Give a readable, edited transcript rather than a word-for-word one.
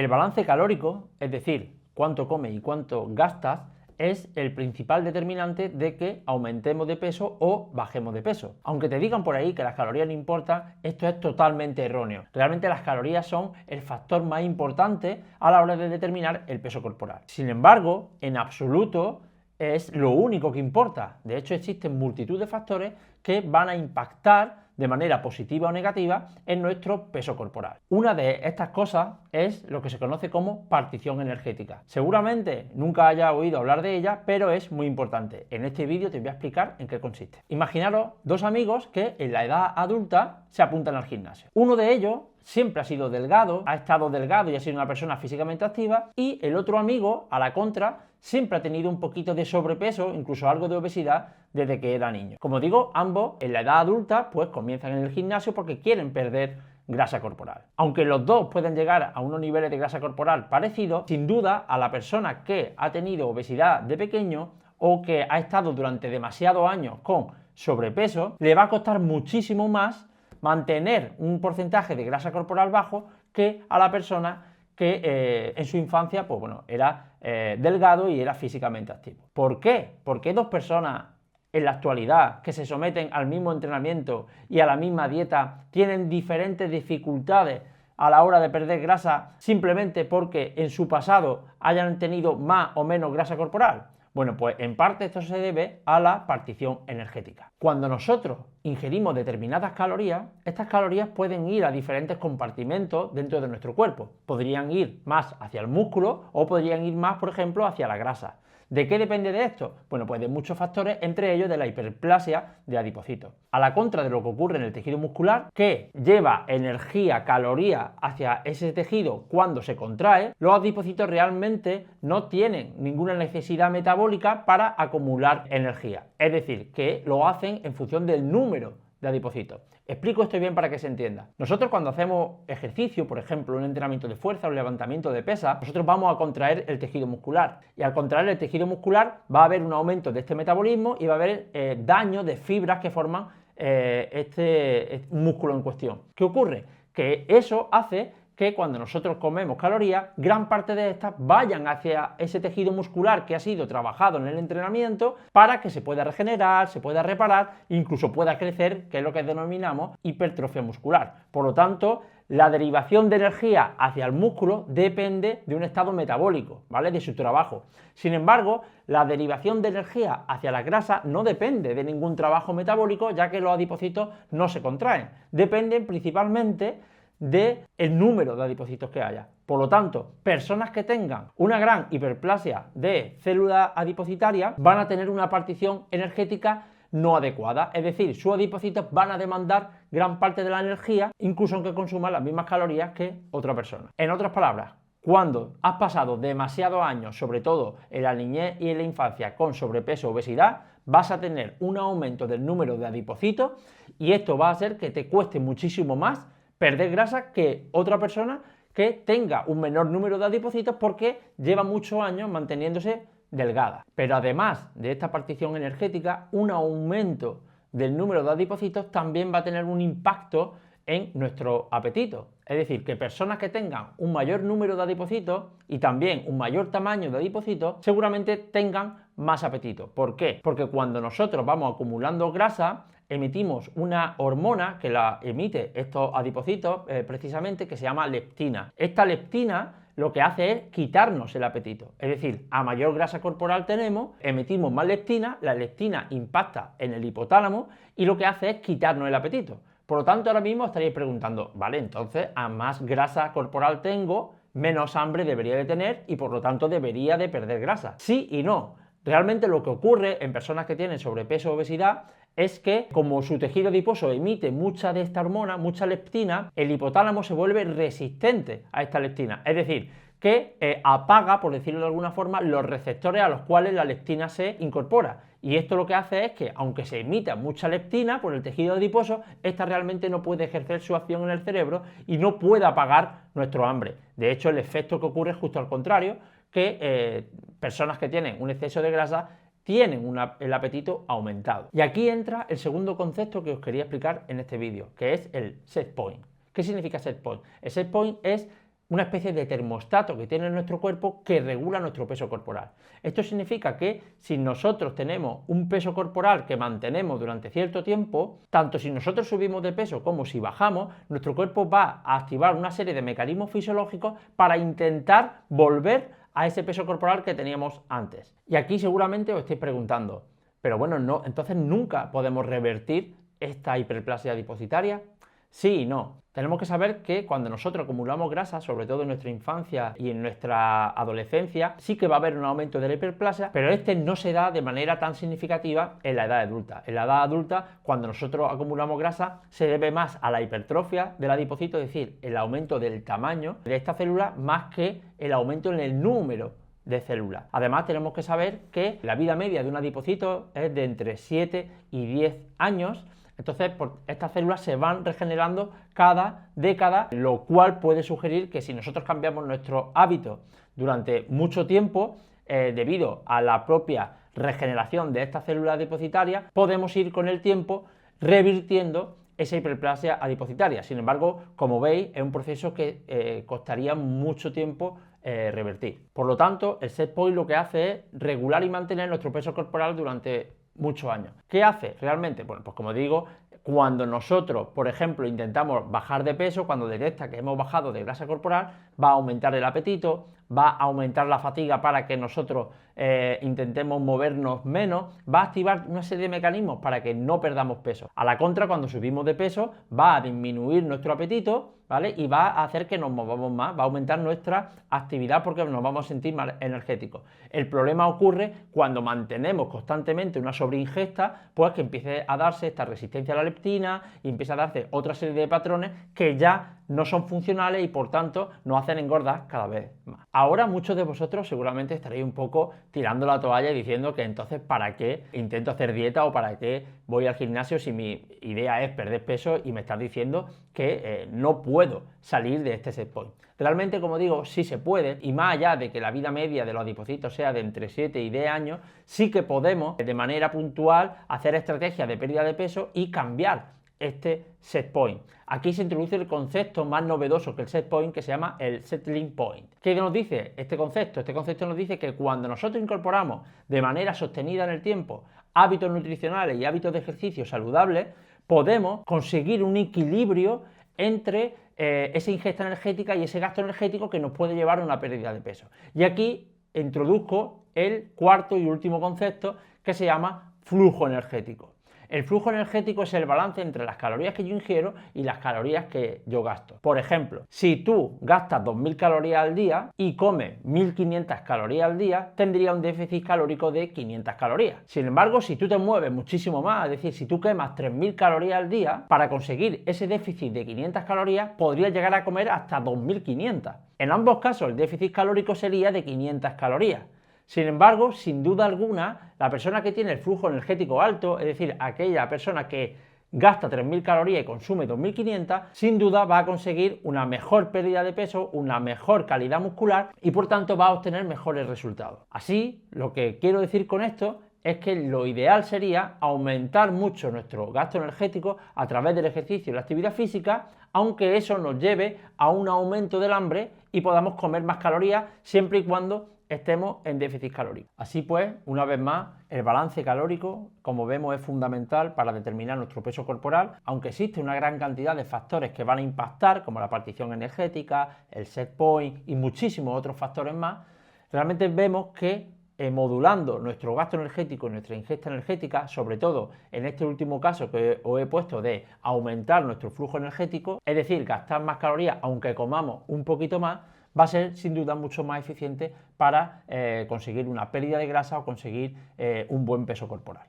El balance calórico, es decir, cuánto comes y cuánto gastas, es el principal determinante de que aumentemos de peso o bajemos de peso. Aunque te digan por ahí que las calorías no importan, esto es totalmente erróneo. Realmente las calorías son el factor más importante a la hora de determinar el peso corporal. Sin embargo, en absoluto es lo único que importa. De hecho, existen multitud de factores que van a impactar de manera positiva o negativa en nuestro peso corporal. Una de estas cosas es lo que se conoce como partición energética. Seguramente nunca hayas oído hablar de ella, pero es muy importante. En este vídeo te voy a explicar en qué consiste. Imaginaros dos amigos que en la edad adulta se apuntan al gimnasio. Uno de ellos siempre ha sido delgado, ha estado delgado y ha sido una persona físicamente activa, y el otro amigo, a la contra, siempre ha tenido un poquito de sobrepeso, incluso algo de obesidad, desde que era niño. Como digo, ambos en la edad adulta pues comienzan en el gimnasio porque quieren perder grasa corporal. Aunque los dos pueden llegar a unos niveles de grasa corporal parecidos, sin duda a la persona que ha tenido obesidad de pequeño o que ha estado durante demasiados años con sobrepeso, le va a costar muchísimo más mantener un porcentaje de grasa corporal bajo que a la persona que en su infancia pues bueno, era delgado y era físicamente activo. ¿Por qué? ¿Por qué dos personas en la actualidad que se someten al mismo entrenamiento y a la misma dieta tienen diferentes dificultades a la hora de perder grasa simplemente porque en su pasado hayan tenido más o menos grasa corporal? Bueno, pues en parte esto se debe a la partición energética. Cuando nosotros ingerimos determinadas calorías, estas calorías pueden ir a diferentes compartimentos dentro de nuestro cuerpo. Podrían ir más hacia el músculo o podrían ir más, por ejemplo, hacia la grasa. ¿De qué depende de esto? Bueno, pues de muchos factores, entre ellos de la hiperplasia de adipocitos. A la contra de lo que ocurre en el tejido muscular, que lleva energía, caloría hacia ese tejido cuando se contrae, los adipocitos realmente no tienen ninguna necesidad metabólica para acumular energía. Es decir, que lo hacen en función del número de adipocitos. Explico esto bien para que se entienda. Nosotros cuando hacemos ejercicio, por ejemplo, un entrenamiento de fuerza o un levantamiento de pesas, nosotros vamos a contraer el tejido muscular. Y al contraer el tejido muscular va a haber un aumento de este metabolismo y va a haber daño de fibras que forman este músculo en cuestión. ¿Qué ocurre? Que eso hace que cuando nosotros comemos calorías, gran parte de estas vayan hacia ese tejido muscular que ha sido trabajado en el entrenamiento para que se pueda regenerar, se pueda reparar, incluso pueda crecer, que es lo que denominamos hipertrofia muscular. Por lo tanto, la derivación de energía hacia el músculo depende de un estado metabólico, ¿vale? De su trabajo. Sin embargo, la derivación de energía hacia la grasa no depende de ningún trabajo metabólico, ya que los adipocitos no se contraen. Dependen principalmente del número de adipocitos que haya. Por lo tanto, personas que tengan una gran hiperplasia de células adipocitarias van a tener una partición energética no adecuada, es decir, sus adipocitos van a demandar gran parte de la energía, incluso aunque consuman las mismas calorías que otra persona. En otras palabras, cuando has pasado demasiados años, sobre todo en la niñez y en la infancia, con sobrepeso o obesidad, vas a tener un aumento del número de adipocitos y esto va a hacer que te cueste muchísimo más perder grasa que otra persona que tenga un menor número de adipocitos porque lleva muchos años manteniéndose delgada. Pero además de esta partición energética, un aumento del número de adipocitos también va a tener un impacto en nuestro apetito. Es decir, que personas que tengan un mayor número de adipocitos y también un mayor tamaño de adipocitos seguramente tengan más apetito. ¿Por qué? Porque cuando nosotros vamos acumulando grasa, emitimos una hormona que la emite estos adipocitos precisamente, que se llama leptina. Esta leptina lo que hace es quitarnos el apetito, es decir, a mayor grasa corporal tenemos, emitimos más leptina, la leptina impacta en el hipotálamo y lo que hace es quitarnos el apetito. Por lo tanto, ahora mismo estaréis preguntando, vale, entonces a más grasa corporal tengo, menos hambre debería de tener y por lo tanto debería de perder grasa. Sí y no. Realmente lo que ocurre en personas que tienen sobrepeso o obesidad es que como su tejido adiposo emite mucha de esta hormona, mucha leptina, el hipotálamo se vuelve resistente a esta leptina, es decir, que apaga, por decirlo de alguna forma, los receptores a los cuales la leptina se incorpora. Y esto lo que hace es que, aunque se emita mucha leptina por el tejido adiposo, esta realmente no puede ejercer su acción en el cerebro y no puede apagar nuestro hambre. De hecho, el efecto que ocurre es justo al contrario, que personas que tienen un exceso de grasa tienen el apetito aumentado. Y aquí entra el segundo concepto que os quería explicar en este vídeo, que es el set point. ¿Qué significa set point? El set point es una especie de termostato que tiene nuestro cuerpo que regula nuestro peso corporal. Esto significa que si nosotros tenemos un peso corporal que mantenemos durante cierto tiempo, tanto si nosotros subimos de peso como si bajamos, nuestro cuerpo va a activar una serie de mecanismos fisiológicos para intentar volver a ese peso corporal que teníamos antes. Y aquí seguramente os estáis preguntando, pero bueno, no, entonces nunca podemos revertir esta hiperplasia adipocitaria. Sí y no. Tenemos que saber que cuando nosotros acumulamos grasa, sobre todo en nuestra infancia y en nuestra adolescencia, sí que va a haber un aumento de la hiperplasia, pero este no se da de manera tan significativa en la edad adulta. En la edad adulta, cuando nosotros acumulamos grasa, se debe más a la hipertrofia del adipocito, es decir, el aumento del tamaño de esta célula, más que el aumento en el número de células. Además, tenemos que saber que la vida media de un adipocito es de entre 7 y 10 años. Entonces, estas células se van regenerando cada década, lo cual puede sugerir que si nosotros cambiamos nuestros hábitos durante mucho tiempo, debido a la propia regeneración de estas células adipocitarias, podemos ir con el tiempo revirtiendo esa hiperplasia adipocitaria. Sin embargo, como veis, es un proceso que costaría mucho tiempo revertir. Por lo tanto, el set point lo que hace es regular y mantener nuestro peso corporal durante muchos años. ¿Qué hace realmente? Bueno, pues como digo, cuando nosotros, por ejemplo, intentamos bajar de peso, cuando detecta que hemos bajado de grasa corporal, va a aumentar el apetito, va a aumentar la fatiga para que nosotros intentemos movernos menos, va a activar una serie de mecanismos para que no perdamos peso. A la contra, cuando subimos de peso, va a disminuir nuestro apetito, ¿vale? Y va a hacer que nos movamos más, va a aumentar nuestra actividad porque nos vamos a sentir más energéticos. El problema ocurre cuando mantenemos constantemente una sobreingesta, pues que empiece a darse esta resistencia a la leptina y empieza a darse otra serie de patrones que ya no son funcionales y por tanto nos hacen engordar cada vez más. Ahora muchos de vosotros seguramente estaréis un poco tirando la toalla y diciendo que entonces ¿para qué intento hacer dieta o para qué voy al gimnasio si mi idea es perder peso y me estás diciendo que no puedo salir de este set point? Realmente, como digo, sí se puede, y más allá de que la vida media de los adipocitos sea de entre 7 y 10 años, sí que podemos de manera puntual hacer estrategias de pérdida de peso y cambiar este set point. Aquí se introduce el concepto más novedoso que el set point, que se llama el settling point. ¿Qué nos dice este concepto? Este concepto nos dice que cuando nosotros incorporamos de manera sostenida en el tiempo hábitos nutricionales y hábitos de ejercicio saludables, podemos conseguir un equilibrio entre esa ingesta energética y ese gasto energético que nos puede llevar a una pérdida de peso. Y aquí introduzco el cuarto y último concepto, que se llama flujo energético. El flujo energético es el balance entre las calorías que yo ingiero y las calorías que yo gasto. Por ejemplo, si tú gastas 2000 calorías al día y comes 1500 calorías al día, tendría un déficit calórico de 500 calorías. Sin embargo, si tú te mueves muchísimo más, es decir, si tú quemas 3000 calorías al día, para conseguir ese déficit de 500 calorías, podrías llegar a comer hasta 2500. En ambos casos, el déficit calórico sería de 500 calorías. Sin embargo, sin duda alguna, la persona que tiene el flujo energético alto, es decir, aquella persona que gasta 3000 calorías y consume 2500, sin duda va a conseguir una mejor pérdida de peso, una mejor calidad muscular y por tanto va a obtener mejores resultados. Así, lo que quiero decir con esto es que lo ideal sería aumentar mucho nuestro gasto energético a través del ejercicio y la actividad física, aunque eso nos lleve a un aumento del hambre y podamos comer más calorías siempre y cuando estemos en déficit calórico. Así pues, una vez más, el balance calórico, como vemos, es fundamental para determinar nuestro peso corporal, aunque existe una gran cantidad de factores que van a impactar, como la partición energética, el set point y muchísimos otros factores más. Realmente vemos que modulando nuestro gasto energético y nuestra ingesta energética, sobre todo en este último caso que os he puesto de aumentar nuestro flujo energético, es decir, gastar más calorías aunque comamos un poquito más, va a ser sin duda mucho más eficiente para conseguir una pérdida de grasa o conseguir un buen peso corporal.